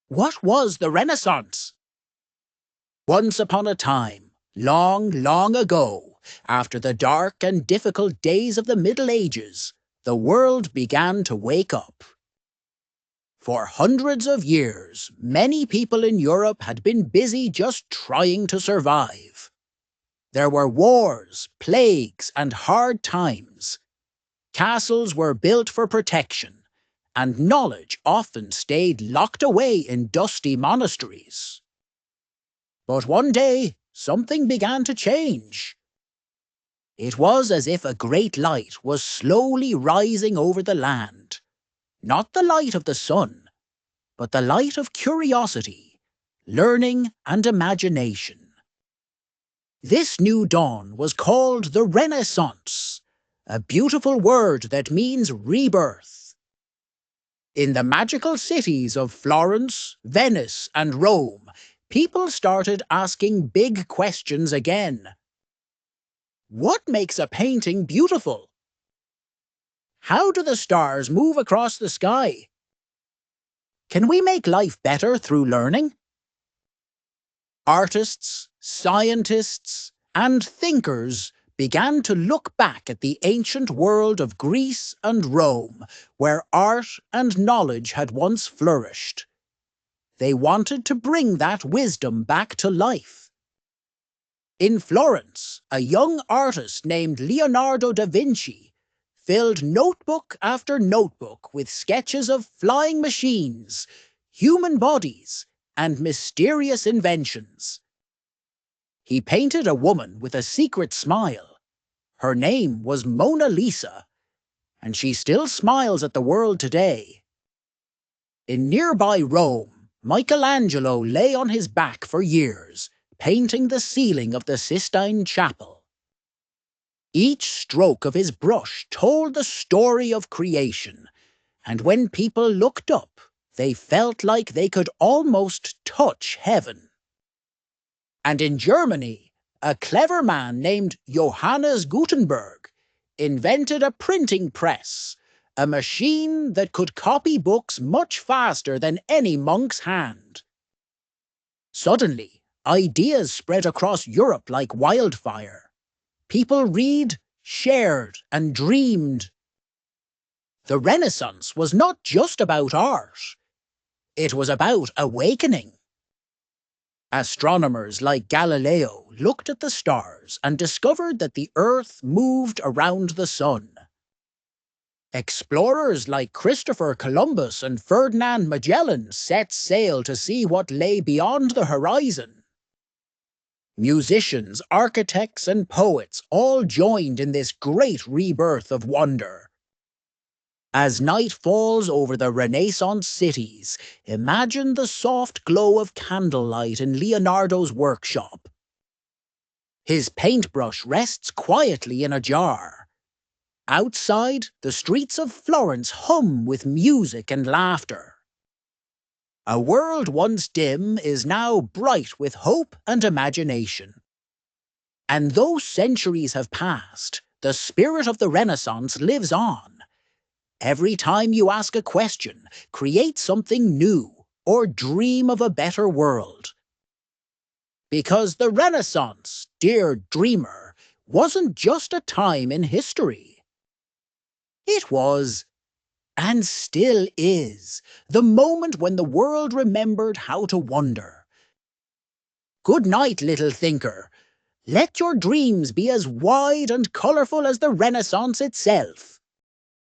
What was the Renaissance? Once upon a time, long, long ago, after the dark and difficult days of the Middle Ages, the world began to wake up. For hundreds of years, many people in Europe had been busy just trying to survive. There were wars, plagues, and hard times. Castles were built for protection, and knowledge often stayed locked away in dusty monasteries. But one day, something began to change. It was as if a great light was slowly rising over the land. Not the light of the sun, but the light of curiosity, learning, and imagination. This new dawn was called the Renaissance, a beautiful word that means rebirth. In the magical cities of Florence, Venice, and Rome, people started asking big questions again. What makes a painting beautiful? How do the stars move across the sky? Can we make life better through learning? Artists, scientists, and thinkers began to look back at the ancient world of Greece and Rome, where art and knowledge had once flourished. They wanted to bring that wisdom back to life. In Florence, a young artist named Leonardo da Vinci filled notebook after notebook with sketches of flying machines, human bodies, and mysterious inventions. He painted a woman with a secret smile. Her name was Mona Lisa, and she still smiles at the world today. In nearby Rome, Michelangelo lay on his back for years, painting the ceiling of the Sistine Chapel. Each stroke of his brush told the story of creation, and when people looked up, they felt like they could almost touch heaven. And in Germany, a clever man named Johannes Gutenberg invented a printing press, a machine that could copy books much faster than any monk's hand. Suddenly, ideas spread across Europe like wildfire. People read, shared, and dreamed. The Renaissance was not just about art. It was about awakening. Astronomers like Galileo looked at the stars and discovered that the Earth moved around the sun. Explorers like Christopher Columbus and Ferdinand Magellan set sail to see what lay beyond the horizon. Musicians, architects, and poets all joined in this great rebirth of wonder. As night falls over the Renaissance cities, imagine the soft glow of candlelight in Leonardo's workshop. His paintbrush rests quietly in a jar. Outside, the streets of Florence hum with music and laughter. A world once dim is now bright with hope and imagination. And though centuries have passed, the spirit of the Renaissance lives on. Every time you ask a question, create something new, or dream of a better world. Because the Renaissance, dear dreamer, wasn't just a time in history. It was, and still is, the moment when the world remembered how to wonder. Good night, little thinker. Let your dreams be as wide and colourful as the Renaissance itself.